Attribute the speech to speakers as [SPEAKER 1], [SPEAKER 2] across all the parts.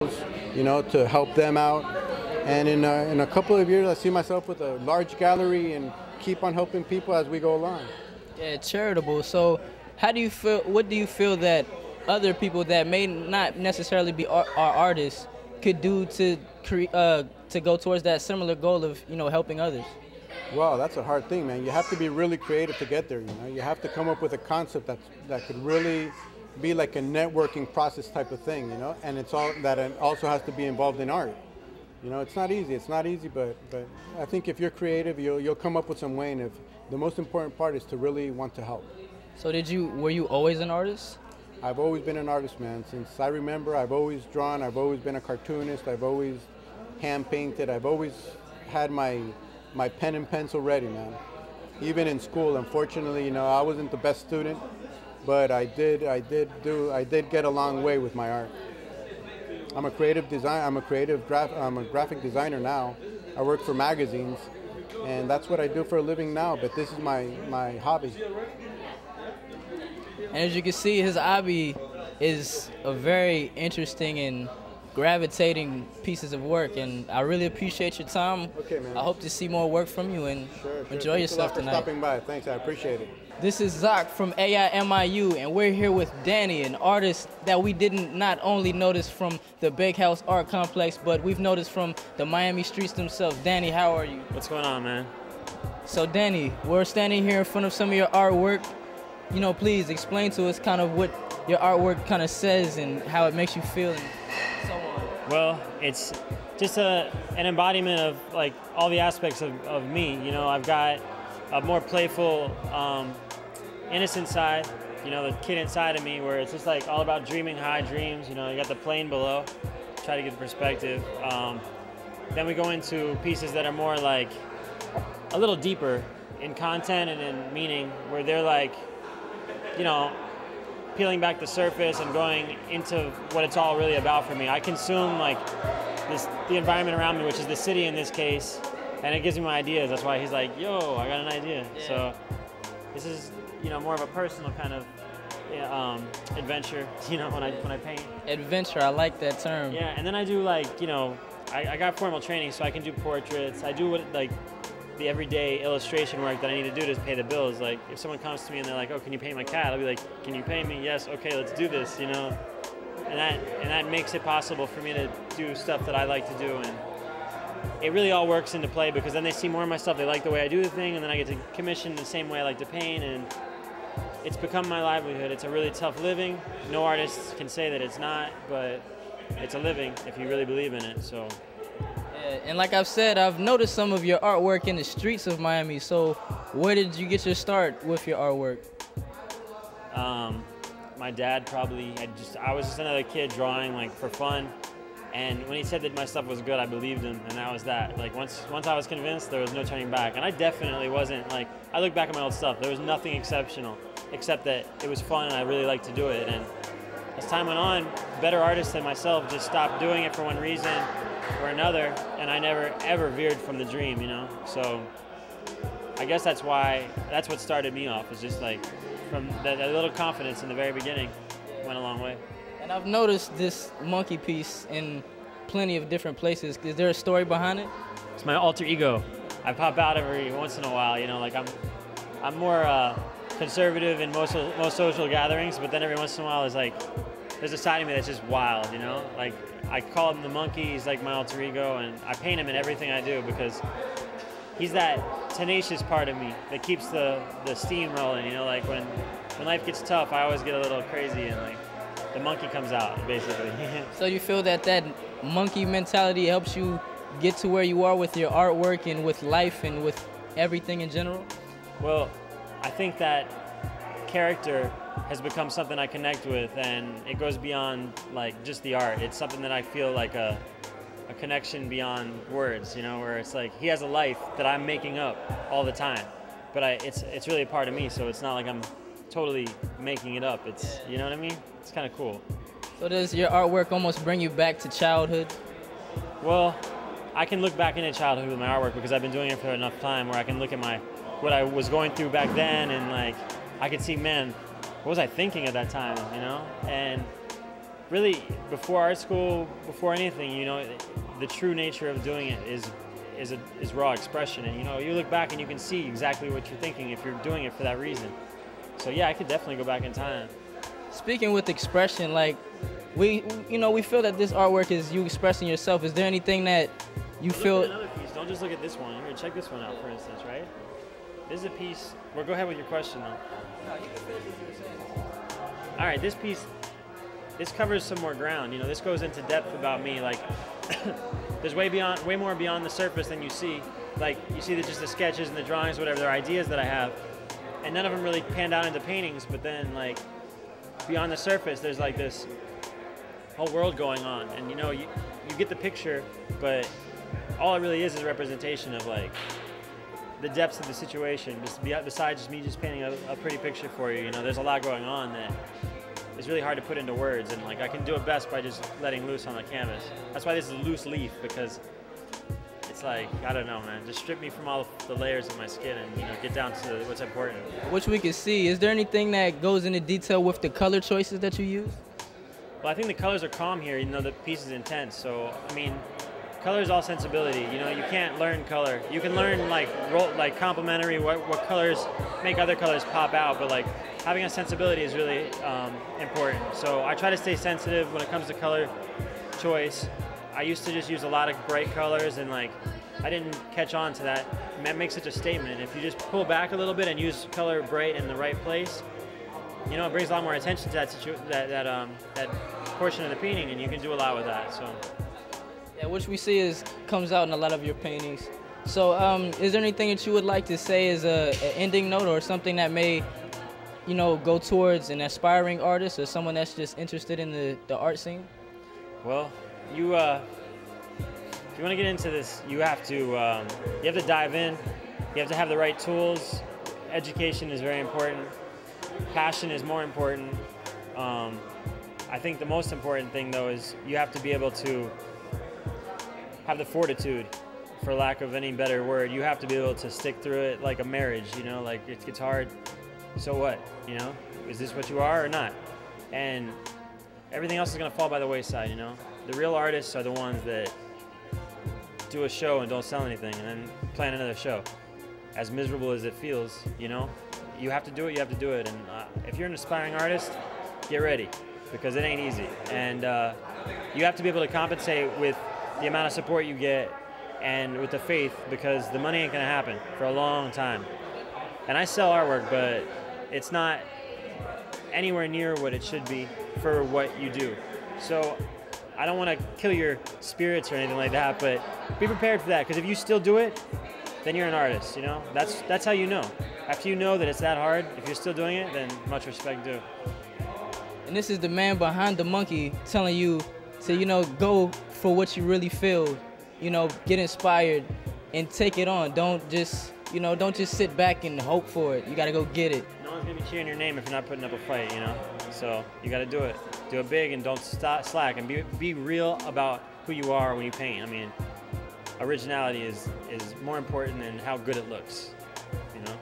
[SPEAKER 1] you know, to help them out. And in a couple of years, I see myself with a large gallery and keep on helping people as we go along.
[SPEAKER 2] Yeah, charitable. So, how do you feel? What do you feel that other people that may not necessarily be artists could do to go towards that similar goal of helping others?
[SPEAKER 1] Well, that's a hard thing, man. You have to be really creative to get there. You know, you have to come up with a concept that could really be like a networking process type of thing. You know, and it also has to be involved in art. You know, it's not easy. It's not easy, but I think if you're creative, you'll come up with some way. And if the most important part is to really want to help.
[SPEAKER 2] So were you always an artist?
[SPEAKER 1] I've always been an artist, man. Since I remember, I've always drawn. I've always been a cartoonist. I've always hand painted. I've always had my pen and pencil ready, man. Even in school, unfortunately, you know, I wasn't the best student, but I did get a long way with my art. I'm a graphic designer now. I work for magazines, and that's what I do for a living now, but this is my hobby.
[SPEAKER 2] And as you can see, his hobby is a very interesting and gravitating pieces of work, and I really appreciate your time.
[SPEAKER 1] Okay, man.
[SPEAKER 2] I hope to see more work from you, and
[SPEAKER 1] sure.
[SPEAKER 2] Enjoy yourself tonight.
[SPEAKER 1] Thanks for stopping by. Thanks, I appreciate it.
[SPEAKER 2] This is Zach from MIU, and we're here with Danny, an artist that we didn't not only notice from the Bakehouse Art Complex, but we've noticed from the Miami streets themselves. Danny, how are you?
[SPEAKER 3] What's going on, man?
[SPEAKER 2] So Danny, we're standing here in front of some of your artwork. You know, please explain to us kind of what your artwork kind of says and how it makes you feel and so on.
[SPEAKER 3] Well, it's just an embodiment of like all the aspects of me. You know, I've got a more playful, innocent side, you know, the kid inside of me, where it's just like all about dreaming high dreams. You know, you got the plane below, try to get the perspective. Then we go into pieces that are more like a little deeper in content and in meaning, where they're like, you know, peeling back the surface and going into what it's all really about for me. I consume like the environment around me, which is the city in this case, and it gives me my ideas. That's why he's like, yo, I got an idea. Yeah. So this is, you know, more of a personal kind of adventure, you know, when I paint.
[SPEAKER 2] Adventure, I like that term.
[SPEAKER 3] Yeah, and then I do like, you know, I got formal training, so I can do portraits. I do like the everyday illustration work that I need to do to pay the bills. Like if someone comes to me and they're like, oh, can you paint my cat? I'll be like, can you pay me? Yes, okay, let's do this, you know? And that makes it possible for me to do stuff that I like to do, and it really all works into play because then they see more of my stuff, they like the way I do the thing, and then I get to commission the same way I like to paint, and it's become my livelihood. It's a really tough living. No artist can say that it's not, but it's a living if you really believe in it, so.
[SPEAKER 2] And like I've said, I've noticed some of your artwork in the streets of Miami. So where did you get your start with your artwork?
[SPEAKER 3] My dad probably. I was just another kid drawing like for fun. And when he said that my stuff was good, I believed him, and that was that. Like once I was convinced, there was no turning back. And I definitely wasn't like, I look back at my old stuff, there was nothing exceptional, except that it was fun and I really liked to do it. And as time went on, better artists than myself just stopped doing it for one reason or another, and I never ever veered from the dream, you know? So I guess that's what started me off, is just like from that little confidence in the very beginning went a long way.
[SPEAKER 2] And I've noticed this monkey piece in plenty of different places. Is there a story behind it?
[SPEAKER 3] It's my alter ego. I pop out every once in a while, you know, like I'm more conservative in most social gatherings, but then every once in a while there's a side of me that's just wild, you know? Like I call him the monkey, he's like my alter ego, and I paint him in everything I do because he's that tenacious part of me that keeps the steam rolling, you know? Like when life gets tough, I always get a little crazy, and like the monkey comes out, basically.
[SPEAKER 2] So you feel that monkey mentality helps you get to where you are with your artwork and with life and with everything in general?
[SPEAKER 3] Well, I think that character has become something I connect with, and it goes beyond like just the art. It's something that I feel like a connection beyond words, you know, where it's like he has a life that I'm making up all the time, but it's really a part of me, so it's not like I'm totally making it up. It's, you know what I mean? It's kind of cool.
[SPEAKER 2] So does your artwork almost bring you back to childhood?
[SPEAKER 3] Well, I can look back into childhood with my artwork because I've been doing it for enough time where I can look at what I was going through back then, and like I could see, man, what was I thinking at that time, you know? And really, before art school, before anything, you know, the true nature of doing it is raw expression. And, you know, you look back and you can see exactly what you're thinking if you're doing it for that reason. So yeah, I could definitely go back in time.
[SPEAKER 2] Speaking with expression, like we feel that this artwork is you expressing yourself. Is there anything that you feel?
[SPEAKER 3] Look at another piece. Don't just look at this one. Here, check this one out, for instance, right? This is a piece. Well, go ahead with your question, though.
[SPEAKER 2] No, you can finish what you were saying.
[SPEAKER 3] All right, this piece, this covers some more ground. You know, this goes into depth about me. Like, there's way more beyond the surface than you see. Like, you see just the sketches and the drawings, whatever. They're ideas that I have, and none of them really panned out into paintings. But then, like, beyond the surface, there's like this whole world going on, and you know, you get the picture, but all it really is a representation of like the depths of the situation. Besides just me just painting a pretty picture for you, you know, there's a lot going on that is really hard to put into words, and like I can do it best by just letting loose on the canvas. That's why this is a loose leaf, because it's like, I don't know, man, just strip me from all the layers of my skin and, you know, get down to what's important.
[SPEAKER 2] Which we can see. Is there anything that goes into detail with the color choices that you use?
[SPEAKER 3] Well, I think the colors are calm here, even though the piece is intense. So, I mean, color is all sensibility. You know, you can't learn color. You can learn like complementary, what colors make other colors pop out, but like having a sensibility is really important. So I try to stay sensitive when it comes to color choice. I used to just use a lot of bright colors, and like I didn't catch on to that. That makes such a statement. If you just pull back a little bit and use color bright in the right place, you know, it brings a lot more attention to that portion of the painting, and you can do a lot with that. So,
[SPEAKER 2] yeah, which we see comes out in a lot of your paintings. So, is there anything that you would like to say as an ending note, or something that may, you know, go towards an aspiring artist or someone that's just interested in the art scene?
[SPEAKER 3] Well, if you want to get into this, you have to dive in. You have to have the right tools. Education is very important. Passion is more important. I think the most important thing, though, is you have to be able to have the fortitude, for lack of any better word. You have to be able to stick through it like a marriage, you know, like it gets hard. So what, you know? Is this what you are or not? And everything else is going to fall by the wayside, you know? The real artists are the ones that do a show and don't sell anything and then plan another show. As miserable as it feels, you know? You have to do it, you have to do it. And if you're an aspiring artist, get ready, because it ain't easy. And you have to be able to compensate with the amount of support you get and with the faith, because the money ain't gonna happen for a long time. And I sell artwork, but it's not anywhere near what it should be for what you do. So I don't want to kill your spirits or anything like that, but be prepared for that, because if you still do it, then you're an artist, you know? That's how you know. After you know that it's that hard, if you're still doing it, then much respect due.
[SPEAKER 2] And this is the man behind the monkey telling you to, you know, go for what you really feel, you know, get inspired and take it on. Don't just sit back and hope for it. You got to go get it.
[SPEAKER 3] No one's going to be cheering your name if you're not putting up a fight, you know? So you got to do it. Do it big and don't slack, and be real about who you are when you paint. I mean, originality is more important than how good it looks, you know?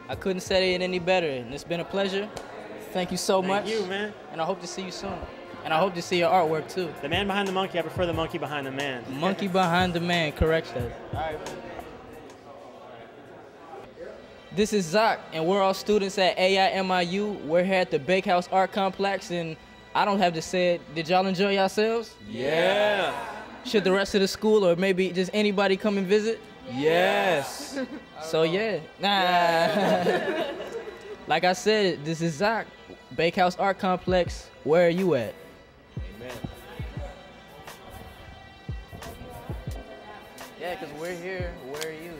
[SPEAKER 2] I couldn't say it any better, and it's been a pleasure. Thank you so much.
[SPEAKER 3] Thank you, man.
[SPEAKER 2] And I hope to see you soon. And I hope to see your artwork too.
[SPEAKER 3] The man behind the monkey, I prefer the monkey behind the man.
[SPEAKER 2] Monkey behind the man, correct that.
[SPEAKER 3] All right, man.
[SPEAKER 2] This is Zach, and we're all students at MIU. We're here at the Bakehouse Art Complex, and I don't have to say it. Did y'all enjoy yourselves?
[SPEAKER 4] Yeah.
[SPEAKER 2] Should the rest of the school, or maybe just anybody, come and visit?
[SPEAKER 4] Yes.
[SPEAKER 2] So yeah. Nah. Like I said, this is Zach, Bakehouse Art Complex. Where are you at?
[SPEAKER 4] Amen.
[SPEAKER 2] Yeah, because we're here. Where are you?